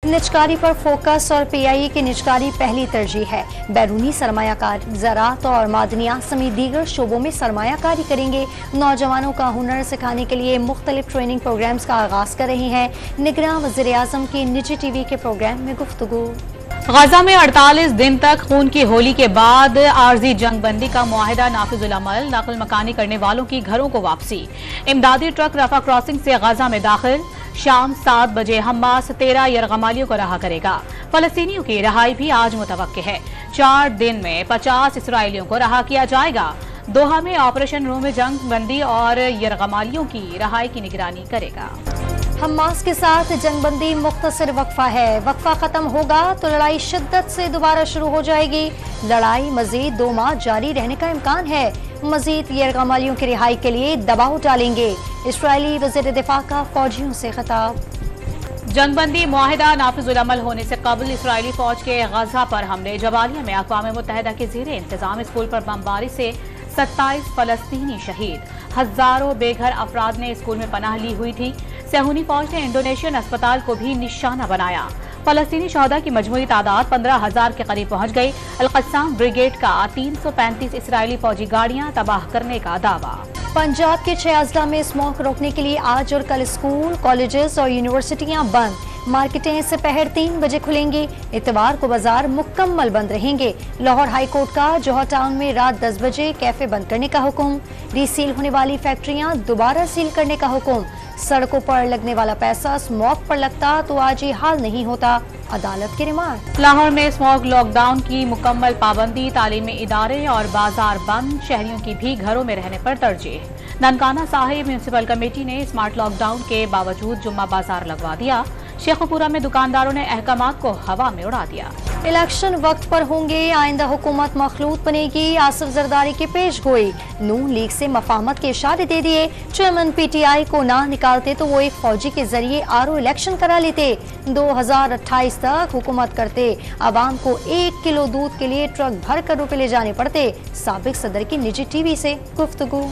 निजकारी पर फोकस और पीआईए की निजकारी पहली तरजीह है। बैरूनी सरमायाकार ज़राअत और मादनियात समेत दीगर शोबों में सरमायाकारी करेंगे। नौजवानों का हुनर सिखाने के लिए मुख्तलिफ ट्रेनिंग प्रोग्राम्स का आगाज कर रहे हैं। निगरान वज़ीर आज़म की निजी टीवी के प्रोग्राम में गुफ्तगू। गजा में 48 दिन तक खून की होली के बाद आर्जी जंगबंदी का मुआहिदा नाफिजुल अमल। नकल मकानी करने वालों की घरों को वापसी। इमदादी ट्रक रफा क्रॉसिंग से गजा में दाखिल। शाम 7 बजे हमास 13 यरगमालियों को रहा करेगा। फलस्तीनियों की रहाई भी आज मुतवक्के है। 4 दिन में 50 इसराइलियों को रहा किया जाएगा। दोहा में ऑपरेशन रूम जंगबंदी और यरगमालियों की रहाई की निगरानी करेगा। हमास के साथ जंगबंदी मुख्तसर वक्फा है। वक्फा खत्म होगा तो लड़ाई शिद्दत से दोबारा शुरू हो जाएगी। लड़ाई मजीद 2 माह जारी रहने का इम्कान है। मजीद यरगमालियों की रिहाई के लिए दबाव डालेंगे। इस्राएली वज़ीर दिफा का फौजियों से खिताब। जंगबंदी मुआहिदा नाफिजुल अमल होने से कबल इसराइली फौज के गजा पर हमले। जबालिया में अक़वाम मुत्तहिदा के ज़ेरे इंतजाम स्कूल पर बमबारी से 27 फलस्तीनी शहीद। हजारों बेघर अफराद ने स्कूल में पनाह ली हुई थी। सहूनी फौज ने इंडोनेशियन अस्पताल को भी निशाना बनाया। फलस्तीनी शहदा की मजमूई तादाद 15,000 के करीब पहुंच गई। अल-क़स्साम ब्रिगेड का 335 इसराइली फौजी गाड़ियां तबाह करने का दावा। पंजाब के 6 अजला में स्मोक रोकने के लिए आज और कल स्कूल, कॉलेजेस और यूनिवर्सिटियां बंद। मार्केटें दोपहर 3 बजे खुलेंगी। इतवार को बाजार मुकम्मल बंद रहेंगे। लाहौर हाई कोर्ट का जौहर टाउन में रात 10 बजे कैफे बंद करने का हुक्म। रीसील होने वाली फैक्ट्रियां दोबारा सील करने का हुक्म। सड़कों पर लगने वाला पैसा स्मोक पर लगता तो आज ये हाल नहीं होता। अदालत की रिमांड। लाहौर में स्मोक लॉकडाउन की मुकम्मल पाबंदी। तालीमी इदारे और बाजार बंद। शहरियों की भी घरों में रहने पर तरजीह। ननकाना साहिब म्यूनिसिपल कमेटी ने स्मार्ट लॉकडाउन के बावजूद जुम्मा बाजार लगवा दिया। शेखपुरा में दुकानदारों ने अहकामात को हवा में उड़ा दिया। इलेक्शन वक्त पर होंगे। आइंदा हुकूमत मखलूत बनेगी। आसिफ जरदारी की पेश गोई। नून लीग से मफाहमत के इशारे दे दिए। चेयरमैन पीटीआई को ना निकालते तो वो एक फौजी के जरिए आरओ इलेक्शन करा लेते। 2028 तक हुकूमत करते। आवाम को 1 किलो दूध के लिए ट्रक भर कर रुपए ले जाने पड़ते। साबिक सदर की निजी टीवी से गुफ्तगू।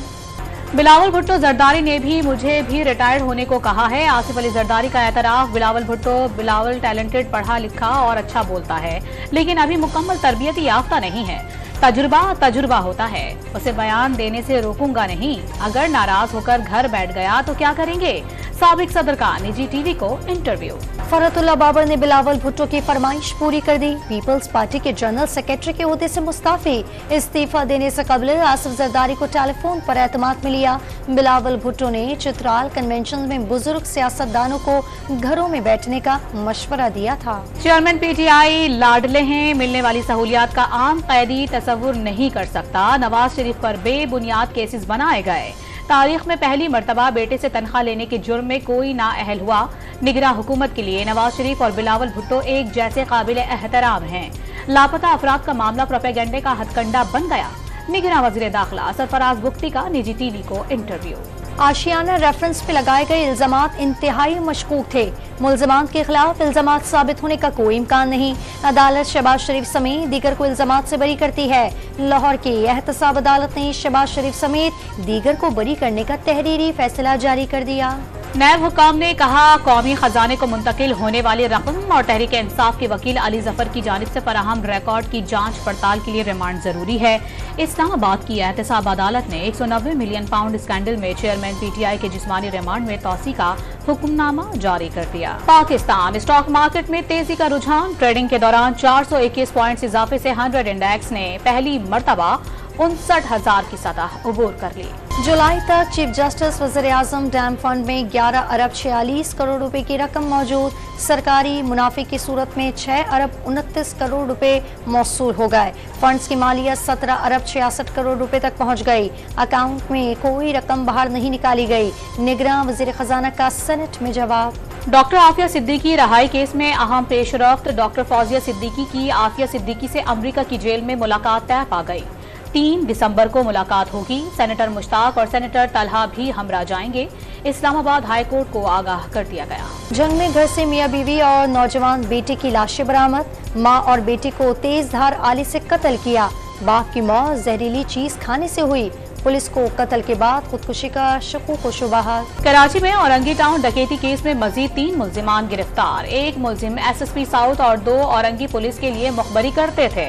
बिलावल भुट्टो जरदारी ने भी मुझे भी रिटायर्ड होने को कहा है। आसिफ अली जरदारी का एतराफ। बिलावल टैलेंटेड, पढ़ा लिखा और अच्छा बोलता है, लेकिन अभी मुकम्मल तरबियती याफ्ता नहीं है। तजुर्बा होता है। उसे बयान देने से रोकूंगा नहीं। अगर नाराज होकर घर बैठ गया तो क्या करेंगे। साबिक सदर का निजी टीवी को इंटरव्यू। फरहतुल्लाह बाबर ने बिलावल भुट्टो की फरमाइश पूरी कर दी। पीपल्स पार्टी के जनरल सेक्रेटरी के ओहदे से मुस्ताफी। इस्तीफा देने से कबल आसिफ जरदारी को टेलीफोन पर एतमाद में लिया। बिलावल भुट्टो ने चित्राल कन्वेंशन में बुजुर्ग सियासतदानों को घरों में बैठने का मशवरा दिया था। चेयरमैन पीटीआई लाडले हैं। मिलने वाली सहूलियात का आम कैदी तस्वुर नहीं कर सकता। नवाज शरीफ पर बेबुनियाद केसेस बनाए गए। तारीख में पहली मर्तबा बेटे से तनख्वाह लेने के जुर्म में कोई नाअहल हुआ। निगरां हुकूमत के लिए नवाज शरीफ और बिलावल भुट्टो एक जैसे काबिल एहतराम हैं। लापता अफराद का मामला प्रोपेगेंडे का हथकंडा बन गया। निगरां वजीर दाखिला सरफराज बुख्ती का निजी टीवी को इंटरव्यू। आशियाना रेफरेंस पे लगाए गए इल्जामात इंतहाई मशकूक थे। मुल्ज़िमान के खिलाफ इल्जामात साबित होने का कोई इम्कान नहीं। अदालत शहबाज शरीफ समेत दीगर को इल्जामात से बरी करती है। लाहौर की एहतसाब अदालत ने शहबाज शरीफ समेत दीगर को बरी करने का तहरीरी फैसला जारी कर दिया। नायब हुकाम ने कहा, कौमी खजाने को मुंतकिल होने वाली रकम और तहरीक इंसाफ के वकील अली जफर की जानिब से फराहम रिकॉर्ड की जांच पड़ताल के लिए रिमांड जरूरी है। इस्लामाबाद की एहतसाब अदालत ने 190 मिलियन पाउंड स्कैंडल में चेयरमैन पीटीआई के जिस्मानी रिमांड में तौसी का हुक्मनामा जारी कर दिया। पाकिस्तान स्टॉक मार्केट में तेजी का रुझान। ट्रेडिंग के दौरान 421 पॉइंट्स इजाफे से 100 इंडेक्स ने पहली मर्तबा 59,000 की सतह उबूर कर ली। जुलाई तक चीफ जस्टिस वज़ीर आज़म डैम फंड में 11 अरब 46 करोड़ रुपए की रकम मौजूद। सरकारी मुनाफे की सूरत में 6 अरब 29 करोड़ रुपए मौसूल हो गए। फंड्स की मालियत 17 अरब 66 करोड़ रुपए तक पहुंच गई। अकाउंट में कोई रकम बाहर नहीं निकाली गई। निगरां वज़ीर खजाना का सेनेट में जवाब। डॉक्टर आफिया सिद्दीकी रहाई केस में अहम पेशरफ्त। डॉक्टर फौजिया सिद्दीकी की आफिया सिद्दीकी से अमरीका की जेल में मुलाकात तय पा गई। 3 दिसंबर को मुलाकात होगी। सेनेटर मुश्ताक और सेनेटर तलहा भी हमरा जाएंगे। इस्लामाबाद हाई कोर्ट को आगाह कर दिया गया। जंग में घर से मियां बीवी और नौजवान बेटे की लाशें बरामद। मां और बेटे को तेज धार आले से कत्ल किया। बाप की मौत जहरीली चीज खाने से हुई। पुलिस को कत्ल के बाद खुदकुशी का शकूक व शुबहात। कराची में औरंगी टाउन डकैती केस में मजीद 3 मुल्जिमान गिरफ्तार। एक मुल्जिम SSP साउथ और 2 औरंगी पुलिस के लिए मुखबरी करते थे।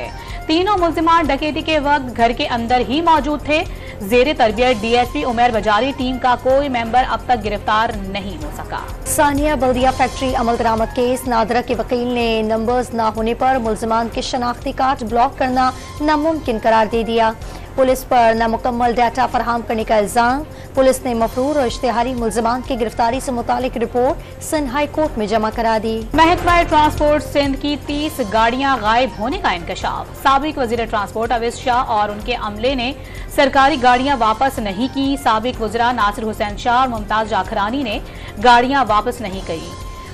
तीनों मुल्जिमान डकैती के वक्त घर के अंदर ही मौजूद थे। जेर तरबियत DSP उमर बजारी टीम का कोई मेंबर अब तक गिरफ्तार नहीं हो सका। सानिया बल्दिया फैक्ट्री अमल दरामद केस। नादरा के वकील ने नंबर्स न होने पर मुल्जिमान के शनाख्ती कार्ड ब्लॉक करना नामुमकिन करार दे दिया। पुलिस पर नामुकम्मल डाटा फराहम करने का इल्जाम। पुलिस ने मफरूर और इश्तिहारी मुल्जिमान की गिरफ्तारी से मुतालिक रिपोर्ट सिंध हाई कोर्ट में जमा करा दी। महकमा ट्रांसपोर्ट सिंध की 30 गाड़ियां गायब होने का इंकशाफ। साबिक वजीर ट्रांसपोर्ट अवैस शाह और उनके अमले ने सरकारी गाड़ियां वापस नहीं की। साबिक वज़रा नासिर हुसैन शाह और मुमताज जाखरानी ने गाड़ियां वापस नहीं की।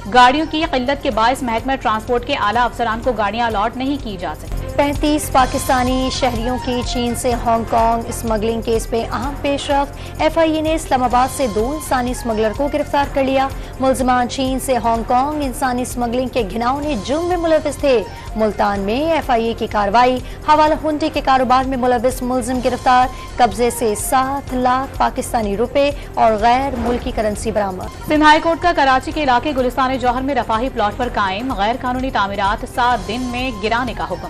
गाड़ियों की किल्लत के बायस महकमा ट्रांसपोर्ट के आला अफसरान को गाड़ियां अलॉट नहीं की जा सकती। 35 पाकिस्तानी शहरियों की चीन से हांगकांग स्मगलिंग केस पे अहम पेशरफ्त। FIA ने इस्लामाबाद से 2 इंसानी स्मगलर को गिरफ्तार कर लिया। मुल्जिमान चीन से हांगकांग इंसानी स्मगलिंग के घिनौने जुर्म में मुलविस थे। मुल्तान में FIA की कार्रवाई। हवाला हुंडी के कारोबार में मुलविस मुल्जिम गिरफ्तार। कब्जे से 7 लाख पाकिस्तानी रुपए और गैर मुल्की करेंसी बरामद। सिंध हाई कोर्ट का कराची के इलाके गुलिस्तान जौहर में रफाही प्लॉट पर कायम गैर कानूनी तामीरात 7 दिन में गिराने का हुक्म।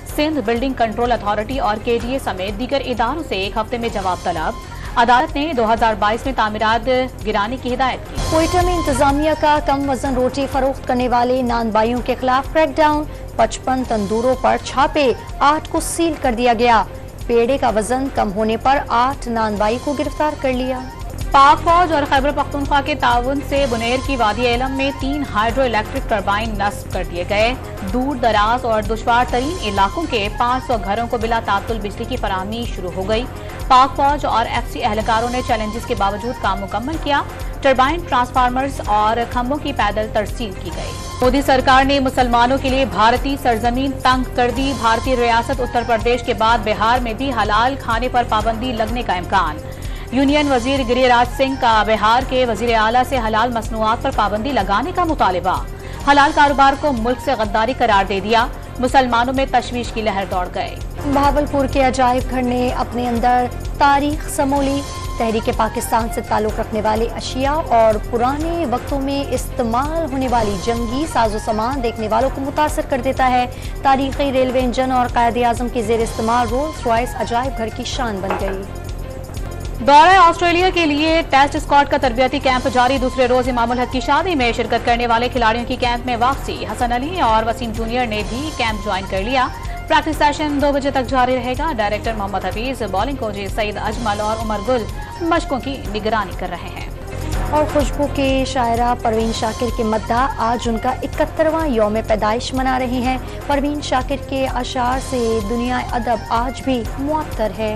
सिंध बिल्डिंग कंट्रोल अथॉरिटी और KDA समेत दीगर इदारों से 1 हफ्ते में जवाब तलब। अदालत ने 2022 में तामीरात गिराने की हिदायत की। कोयटा में इंतजामिया का कम वजन रोटी फरोख्त करने वाले नानबाइयों के खिलाफ क्रैकडाउन। 55 तंदूरों पर छापे, 8 को सील कर दिया गया। पेड़े का वजन कम होने पर 8 नानबाई को गिरफ्तार कर लिया। पाक फौज और खैबर पख्तूनख्वा के ताउन से बुनेर की वादी एलम में 3 हाइड्रो इलेक्ट्रिक टर्बाइन नस्ब कर दिए गए। दूर दराज और दुश्वार तरीन इलाकों के 500 घरों को बिला तातुल बिजली की फराहमी शुरू हो गई। पाक फौज और FC एहलकारों ने चैलेंजेस के बावजूद काम मुकम्मल किया। टर्बाइन ट्रांसफार्मर्स और खंभों की पैदल तरसील की गई। मोदी सरकार ने मुसलमानों के लिए भारतीय सरजमीन तंग कर दी। भारतीय रियासत उत्तर प्रदेश के बाद बिहार में भी हलाल खाने पर पाबंदी लगने का इम्कान। यूनियन वजीर गिरिराज सिंह का बिहार के वजीर आला से हलाल मसनूआत पर पाबंदी लगाने का मुतालिबा। हलाल कारोबार को मुल्क से गद्दारी करार दे दिया। मुसलमानों में तशवीश की लहर दौड़ गए। बहावलपुर के अजायब घर ने अपने अंदर तारीख समोली। तहरीक पाकिस्तान से ताल्लुक़ रखने वाले अशिया और पुराने वक्तों में इस्तेमाल होने वाली जंगी साजो सामान देखने वालों को मुतासर कर देता है। तारीखी रेलवे इंजन और कायदे आज़म की जेर इस्तेमाल रोल्स रॉयस अजायब घर की शान बन गई। दौरे ऑस्ट्रेलिया के लिए टेस्ट स्क्वाड का तरबियती कैंप जारी। दूसरे रोज इमामुल हक की शादी में शिरकत करने वाले खिलाड़ियों की कैंप में वापसी। हसन अली और वसीम जूनियर ने भी कैंप ज्वाइन कर लिया। प्रैक्टिस सेशन 2 बजे तक जारी रहेगा। Director Mohammad Hafeez, bowling coach Saeed Ajmal और उमर गुल मशकों की निगरानी कर रहे हैं। और खुशबू के शायरा परवीन शाकिर के मद्दा आज उनका 71वां यौम पैदाइश मना रही हैं। परवीन शाकिर के अशार से दुनिया अदब आज भी मुअत्तर है।